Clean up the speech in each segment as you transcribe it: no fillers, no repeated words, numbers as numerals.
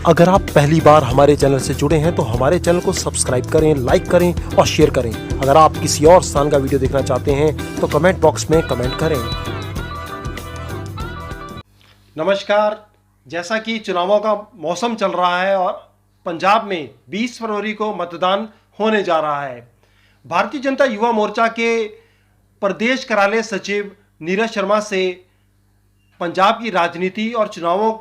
अगर आप पहली बार हमारे चैनल से जुड़े हैं तो हमारे चैनल को सब्सक्राइब करें, लाइक करें और शेयर करें। अगर आप किसी और स्थान का वीडियो देखना चाहते हैं तो कमेंट बॉक्स में कमेंट करें। नमस्कार। जैसा कि चुनावों का मौसम चल रहा है और पंजाब में 20 फरवरी को मतदान होने जा रहा है, भारतीय जनता युवा मोर्चा के प्रदेश कार्यालय सचिव नीरज शर्मा से पंजाब की राजनीति और चुनावों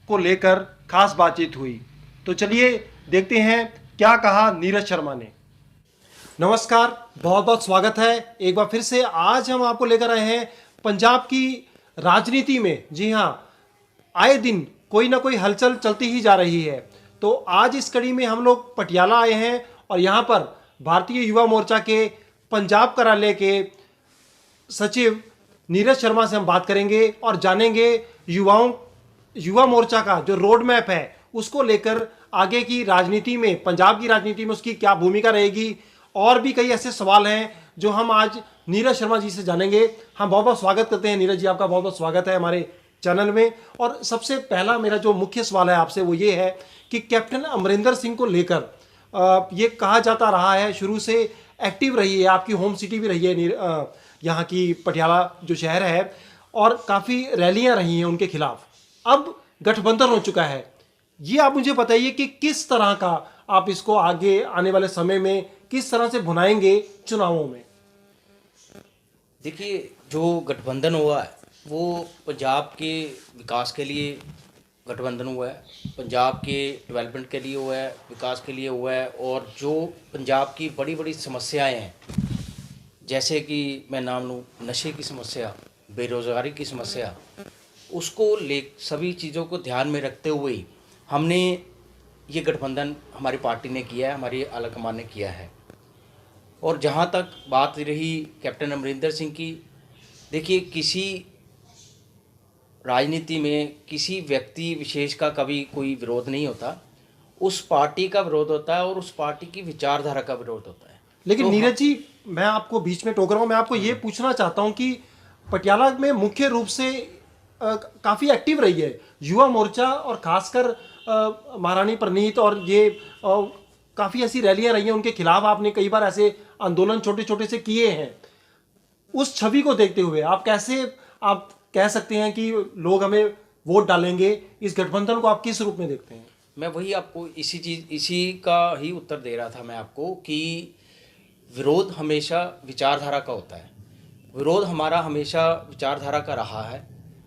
को लेकर खास बातचीत हुई। तो चलिए देखते हैं क्या कहा नीरज शर्मा ने। नमस्कार, बहुत बहुत स्वागत है एक बार फिर से। आज हम आपको लेकर आए हैं पंजाब की राजनीति में। जी हाँ, आए दिन कोई ना कोई हलचल चलती ही जा रही है। तो आज इस कड़ी में हम लोग पटियाला आए हैं और यहाँ पर भारतीय युवा मोर्चा के पंजाब कार्यालय के सचिव नीरज शर्मा से हम बात करेंगे और जानेंगे युवा मोर्चा का जो रोड मैप है उसको लेकर आगे की राजनीति में, पंजाब की राजनीति में उसकी क्या भूमिका रहेगी। और भी कई ऐसे सवाल हैं जो हम आज नीरज शर्मा जी से जानेंगे। हम बहुत बहुत स्वागत करते हैं नीरज जी, आपका बहुत बहुत स्वागत है हमारे चैनल में। और सबसे पहला मेरा जो मुख्य सवाल है आपसे वो ये है कि कैप्टन अमरिंदर सिंह को लेकर ये कहा जाता रहा है, शुरू से एक्टिव रही है, आपकी होम सिटी भी रही है यहाँ की पटियाला जो शहर है, और काफ़ी रैलियाँ रही हैं उनके खिलाफ। अब गठबंधन हो चुका है, ये आप मुझे बताइए कि किस तरह का आप इसको आगे आने वाले समय में किस तरह से भुनाएंगे चुनावों में। देखिए, जो गठबंधन हुआ है वो पंजाब के विकास के लिए गठबंधन हुआ है, पंजाब के डेवलपमेंट के लिए हुआ है, विकास के लिए हुआ है। और जो पंजाब की बड़ी बड़ी समस्याएं हैं, जैसे कि मैं नाम लूँ नशे की समस्या, बेरोज़गारी की समस्या, उसको ले सभी चीज़ों को ध्यान में रखते हुए ही हमने ये गठबंधन हमारी पार्टी ने किया है, हमारी आलाकमान ने किया है। और जहाँ तक बात रही कैप्टन अमरिंदर सिंह की, देखिए किसी राजनीति में किसी व्यक्ति विशेष का कभी कोई विरोध नहीं होता, उस पार्टी का विरोध होता है और उस पार्टी की विचारधारा का विरोध होता है। लेकिन तो नीरज जी, मैं आपको बीच में टोक रहा हूँ, मैं आपको ये पूछना चाहता हूँ कि पटियाला में मुख्य रूप से काफ़ी एक्टिव रही है युवा मोर्चा, और खासकर महारानी प्रनीत, और ये काफ़ी ऐसी रैलियां रही हैं उनके खिलाफ, आपने कई बार ऐसे आंदोलन छोटे छोटे से किए हैं। उस छवि को देखते हुए आप कह सकते हैं कि लोग हमें वोट डालेंगे, इस गठबंधन को आप किस रूप में देखते हैं? मैं वही आपको इसी का ही उत्तर दे रहा था मैं आपको कि विरोध हमेशा विचारधारा का होता है। विरोध हमारा हमेशा विचारधारा का रहा है,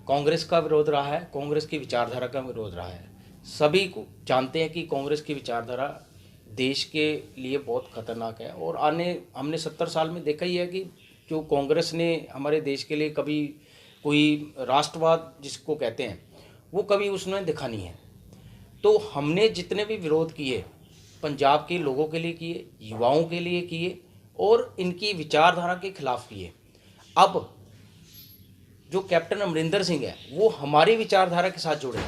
कांग्रेस का विरोध रहा है, कांग्रेस की विचारधारा का विरोध रहा है। सभी को जानते हैं कि कांग्रेस की विचारधारा देश के लिए बहुत खतरनाक है। और हमने 70 साल में देखा ही है कि जो कांग्रेस ने हमारे देश के लिए कभी कोई राष्ट्रवाद जिसको कहते हैं वो कभी उसने दिखा नहीं है। तो हमने जितने भी विरोध किए पंजाब के लोगों के लिए किए, युवाओं के लिए किए और इनकी विचारधारा के खिलाफ किए। अब जो कैप्टन अमरिंदर सिंह है वो हमारी विचारधारा के साथ जुड़े,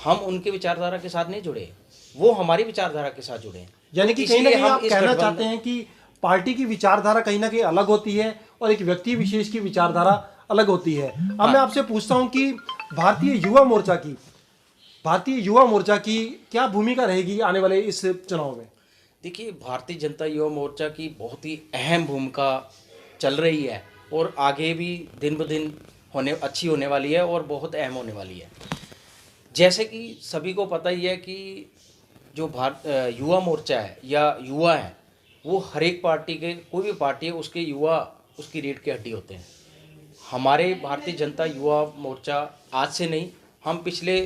हम उनके विचारधारा के साथ नहीं जुड़े, वो हमारी विचारधारा के साथ जुड़े। यानी कि कहीं ना कहीं आप कहना चाहते हैं कि पार्टी की विचारधारा कहीं ना कहीं अलग होती है और एक व्यक्ति विशेष की विचारधारा अलग होती है। अब मैं आपसे पूछता हूं कि भारतीय युवा मोर्चा की क्या भूमिका रहेगी आने वाले इस चुनाव में? देखिए, भारतीय जनता युवा मोर्चा की बहुत ही अहम भूमिका चल रही है और आगे भी दिन ब दिन अच्छी होने वाली है और बहुत अहम होने वाली है। जैसे कि सभी को पता ही है कि जो युवा मोर्चा है या युवा है वो हर एक पार्टी के, कोई भी पार्टी है उसके युवा उसकी रीढ़ की हड्डी होते हैं। हमारे भारतीय जनता युवा मोर्चा आज से नहीं, हम पिछले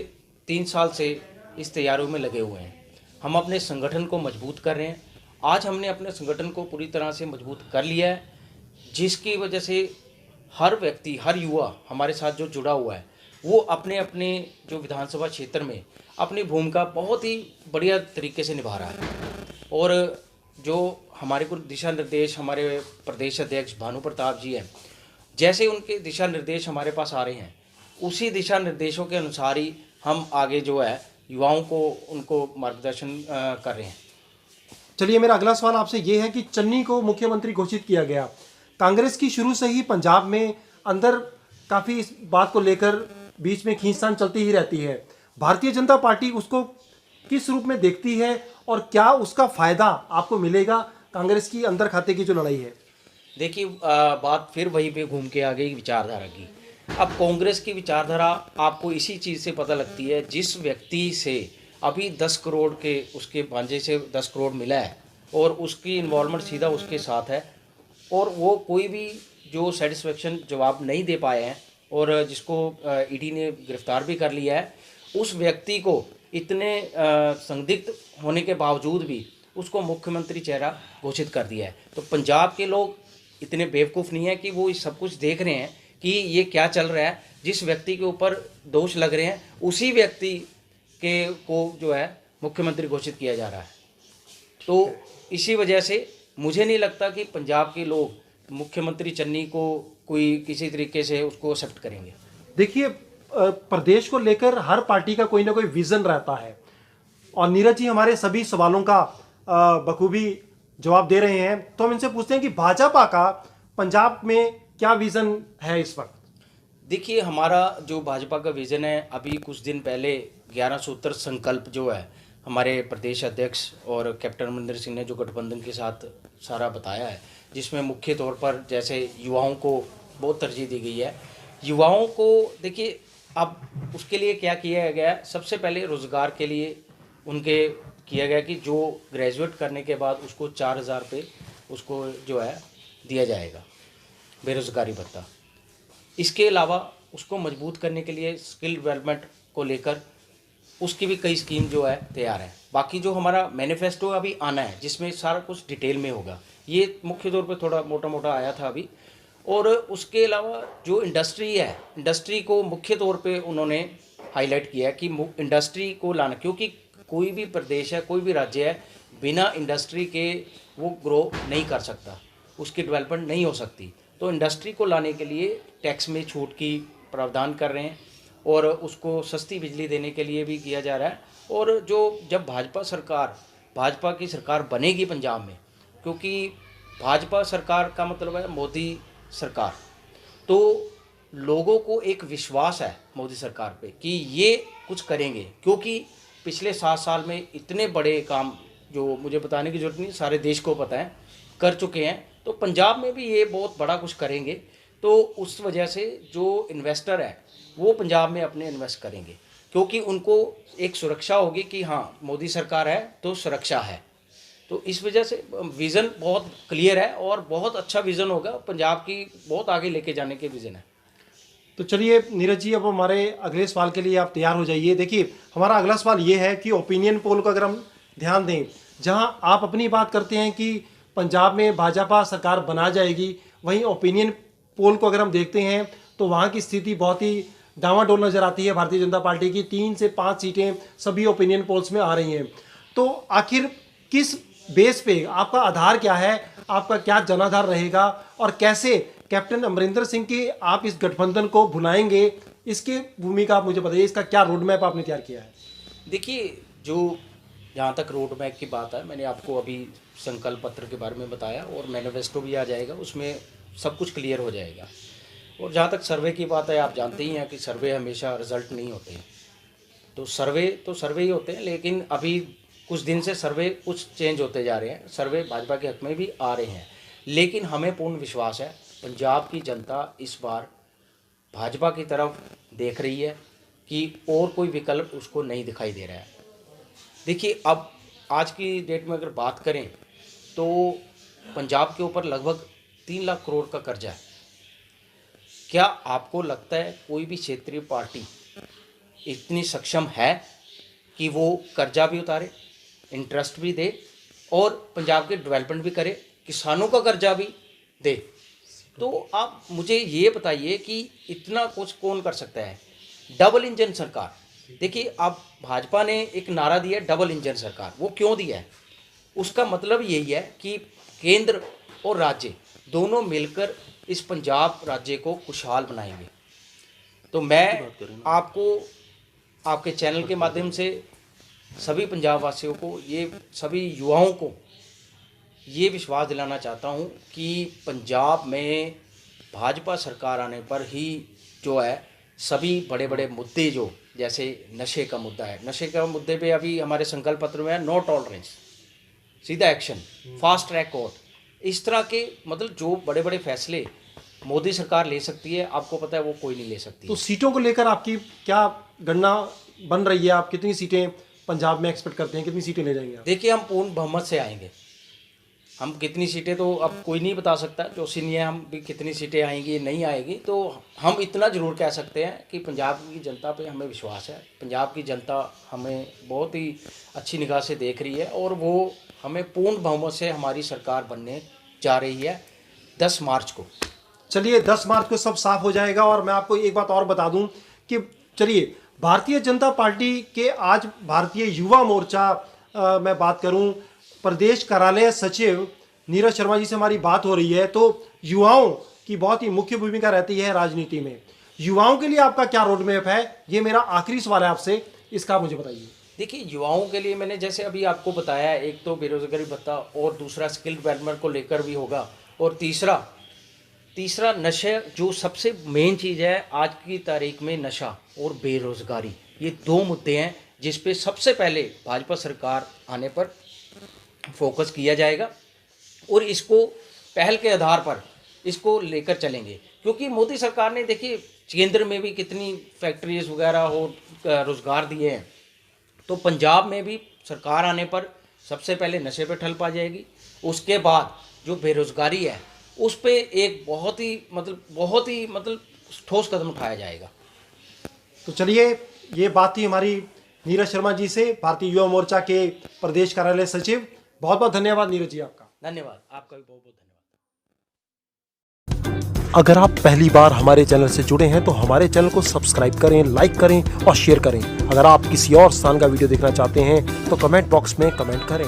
3 साल से इस तैयारियों में लगे हुए हैं। हम अपने संगठन को मजबूत कर रहे हैं। आज हमने अपने संगठन को पूरी तरह से मजबूत कर लिया है, जिसकी वजह से हर व्यक्ति, हर युवा हमारे साथ जो जुड़ा हुआ है वो अपने अपने जो विधानसभा क्षेत्र में अपनी भूमिका बहुत ही बढ़िया तरीके से निभा रहा है। और जो हमारे को दिशा निर्देश हमारे प्रदेश अध्यक्ष भानु प्रताप जी हैं, जैसे उनके दिशा निर्देश हमारे पास आ रहे हैं उसी दिशा निर्देशों के अनुसार ही हम आगे जो है युवाओं को उनको मार्गदर्शन कर रहे हैं। चलिए, मेरा अगला सवाल आपसे ये है कि चन्नी को मुख्यमंत्री घोषित किया गया। कांग्रेस की शुरू से ही पंजाब में अंदर काफ़ी इस बात को लेकर बीच में खींचतान चलती ही रहती है। भारतीय जनता पार्टी उसको किस रूप में देखती है और क्या उसका फायदा आपको मिलेगा कांग्रेस की अंदर खाते की जो लड़ाई है? देखिए बात फिर वहीं पे घूम के आ गई विचारधारा की। अब कांग्रेस की विचारधारा आपको इसी चीज़ से पता लगती है, जिस व्यक्ति से अभी 10 करोड़ के उसके भांजे से 10 करोड़ मिला है और उसकी इन्वॉल्वमेंट सीधा उसके साथ है, और वो कोई भी जो सेटिस्फेक्शन जवाब नहीं दे पाए हैं और जिसको ईडी ने गिरफ्तार भी कर लिया है, उस व्यक्ति को इतने संदिग्ध होने के बावजूद भी उसको मुख्यमंत्री चेहरा घोषित कर दिया है। तो पंजाब के लोग इतने बेवकूफ़ नहीं है कि वो इस सब कुछ देख रहे हैं कि ये क्या चल रहा है। जिस व्यक्ति के ऊपर दोष लग रहे हैं उसी व्यक्ति के को जो है मुख्यमंत्री घोषित किया जा रहा है। तो इसी वजह से मुझे नहीं लगता कि पंजाब के लोग मुख्यमंत्री चन्नी को कोई किसी तरीके से उसको एक्सेप्ट करेंगे। देखिए, प्रदेश को लेकर हर पार्टी का कोई ना कोई विजन रहता है और नीरज जी हमारे सभी सवालों का बखूबी जवाब दे रहे हैं। तो हम इनसे पूछते हैं कि भाजपा का पंजाब में क्या विजन है इस वक्त? देखिए, हमारा जो भाजपा का विज़न है, अभी कुछ दिन पहले 11 सूत्र संकल्प जो है हमारे प्रदेश अध्यक्ष और कैप्टन अमरिंदर सिंह ने जो गठबंधन के साथ सारा बताया है, जिसमें मुख्य तौर पर जैसे युवाओं को बहुत तरजीह दी गई है। युवाओं को देखिए, अब उसके लिए क्या किया गया है, सबसे पहले रोज़गार के लिए उनके किया गया कि जो ग्रेजुएट करने के बाद उसको 4,000 रुपये उसको जो है दिया जाएगा बेरोज़गारी भत्ता। इसके अलावा उसको मजबूत करने के लिए स्किल डेवलपमेंट को लेकर उसकी भी कई स्कीम जो है तैयार है। बाकी जो हमारा मैनिफेस्टो अभी आना है जिसमें सारा कुछ डिटेल में होगा, ये मुख्य तौर पे थोड़ा मोटा मोटा आया था अभी। और उसके अलावा जो इंडस्ट्री है, इंडस्ट्री को मुख्य तौर पे उन्होंने हाईलाइट किया है कि इंडस्ट्री को लाना, क्योंकि कोई भी प्रदेश है, कोई भी राज्य है, बिना इंडस्ट्री के वो ग्रो नहीं कर सकता, उसकी डेवलपमेंट नहीं हो सकती। तो इंडस्ट्री को लाने के लिए टैक्स में छूट की प्रावधान कर रहे हैं और उसको सस्ती बिजली देने के लिए भी किया जा रहा है। और जो जब भाजपा की सरकार बनेगी पंजाब में, क्योंकि भाजपा सरकार का मतलब है मोदी सरकार, तो लोगों को एक विश्वास है मोदी सरकार पे कि ये कुछ करेंगे, क्योंकि पिछले 7 साल में इतने बड़े काम जो मुझे बताने की जरूरत नहीं, सारे देश को पता है, कर चुके हैं। तो पंजाब में भी ये बहुत बड़ा कुछ करेंगे। तो उस वजह से जो इन्वेस्टर है वो पंजाब में अपने इन्वेस्ट करेंगे, क्योंकि उनको एक सुरक्षा होगी कि हाँ मोदी सरकार है तो सुरक्षा है। तो इस वजह से विज़न बहुत क्लियर है और बहुत अच्छा विज़न होगा, पंजाब की बहुत आगे लेके जाने के विज़न है। तो चलिए नीरज जी, अब हमारे अगले सवाल के लिए आप तैयार हो जाइए। देखिए, हमारा अगला सवाल ये है कि ओपिनियन पोल को अगर हम ध्यान दें, जहां आप अपनी बात करते हैं कि पंजाब में भाजपा सरकार बना जाएगी, वहीं ओपिनियन पोल को अगर हम देखते हैं तो वहां की स्थिति बहुत ही डामाडोल नजर आती है। भारतीय जनता पार्टी की 3 से 5 सीटें सभी ओपिनियन पोल्स में आ रही हैं। तो आखिर किस बेस पे, आपका आधार क्या है, आपका क्या जनाधार रहेगा और कैसे कैप्टन अमरिंदर सिंह के आप इस गठबंधन को भुलाएंगे, इसकी भूमिका आप मुझे बताइए। इसका क्या रोड मैप आपने तैयार किया है? देखिए, जो जहाँ तक रोड मैप की बात है, मैंने आपको अभी संकल्प पत्र के बारे में बताया और मैनिफेस्टो भी आ जाएगा, उसमें सब कुछ क्लियर हो जाएगा। और जहाँ तक सर्वे की बात है, आप जानते ही हैं कि सर्वे हमेशा रिजल्ट नहीं होते हैं। तो सर्वे ही होते हैं, लेकिन अभी कुछ दिन से सर्वे कुछ चेंज होते जा रहे हैं। सर्वे भाजपा के हक में भी आ रहे हैं, लेकिन हमें पूर्ण विश्वास है पंजाब की जनता इस बार भाजपा की तरफ देख रही है कि और कोई विकल्प उसको नहीं दिखाई दे रहा है। देखिए, अब आज की डेट में अगर बात करें तो पंजाब के ऊपर लगभग 3 लाख करोड़ का कर्जा है। क्या आपको लगता है कोई भी क्षेत्रीय पार्टी इतनी सक्षम है कि वो कर्जा भी उतारे, इंटरेस्ट भी दे और पंजाब के डेवलपमेंट भी करे, किसानों का कर्जा भी दे? तो आप मुझे ये बताइए कि इतना कुछ कौन कर सकता है? डबल इंजन सरकार। देखिए, अब भाजपा ने एक नारा दिया डबल इंजन सरकार। वो क्यों दिया है? उसका मतलब यही है कि केंद्र और राज्य दोनों मिलकर इस पंजाब राज्य को खुशहाल बनाएंगे। तो मैं आपको आपके चैनल के माध्यम से सभी पंजाब वासियों को, ये सभी युवाओं को ये विश्वास दिलाना चाहता हूँ कि पंजाब में भाजपा सरकार आने पर ही जो है सभी बड़े बड़े मुद्दे जो जैसे नशे का मुद्दा है, नशे का मुद्दे पे अभी हमारे संकल्प पत्र में है नो टॉलरेंस, सीधा एक्शन, फास्ट ट्रैक कोर्ट, इस तरह के मतलब जो बड़े बड़े फैसले मोदी सरकार ले सकती है, आपको पता है वो कोई नहीं ले सकती। तो सीटों को लेकर आपकी क्या गणना बन रही है? आप कितनी सीटें पंजाब में एक्सपेक्ट करते हैं, कितनी सीटें ले जाएंगे आप? देखिए हम पूर्ण बहुमत से आएंगे। हम कितनी सीटें तो अब कोई नहीं बता सकता, जो सीनियर हम भी कितनी सीटें आएंगी नहीं आएगी, तो हम इतना ज़रूर कह सकते हैं कि पंजाब की जनता पे हमें विश्वास है। पंजाब की जनता हमें बहुत ही अच्छी निगाह से देख रही है और वो हमें पूर्ण बहुमत से हमारी सरकार बनने जा रही है 10 मार्च को। चलिए 10 मार्च को सब साफ हो जाएगा। और मैं आपको एक बात और बता दूं कि चलिए भारतीय जनता पार्टी के आज भारतीय युवा मोर्चा मैं बात करूं, प्रदेश कार्यालय सचिव नीरज शर्मा जी से हमारी बात हो रही है, तो युवाओं की बहुत ही मुख्य भूमिका रहती है राजनीति में। युवाओं के लिए आपका क्या रोड मैप है? ये मेरा आखिरी सवाल है आपसे, इसका आप मुझे बताइए। देखिए युवाओं के लिए मैंने जैसे अभी आपको बताया, एक तो बेरोजगारी भत्ता और दूसरा स्किल डेवलपमेंट को लेकर भी होगा, और तीसरा नशे, जो सबसे मेन चीज़ है आज की तारीख में, नशा और बेरोजगारी, ये 2 मुद्दे हैं जिस पे सबसे पहले भाजपा सरकार आने पर फोकस किया जाएगा और इसको पहल के आधार पर इसको लेकर चलेंगे। क्योंकि मोदी सरकार ने देखिए केंद्र में भी कितनी फैक्ट्रीज वगैरह हो रोज़गार दिए हैं, तो पंजाब में भी सरकार आने पर सबसे पहले नशे पे ठल पा जाएगी, उसके बाद जो बेरोज़गारी है उस पे एक बहुत ही ठोस कदम उठाया जाएगा। तो चलिए ये बात थी हमारी नीरज शर्मा जी से, भारतीय युवा मोर्चा के प्रदेश कार्यालय सचिव। बहुत बहुत धन्यवाद नीरज जी आपका। धन्यवाद, आपका भी बहुत बहुत धन्यवाद। अगर आप पहली बार हमारे चैनल से जुड़े हैं तो हमारे चैनल को सब्सक्राइब करें, लाइक करें और शेयर करें। अगर आप किसी और स्थान का वीडियो देखना चाहते हैं तो कमेंट बॉक्स में कमेंट करें।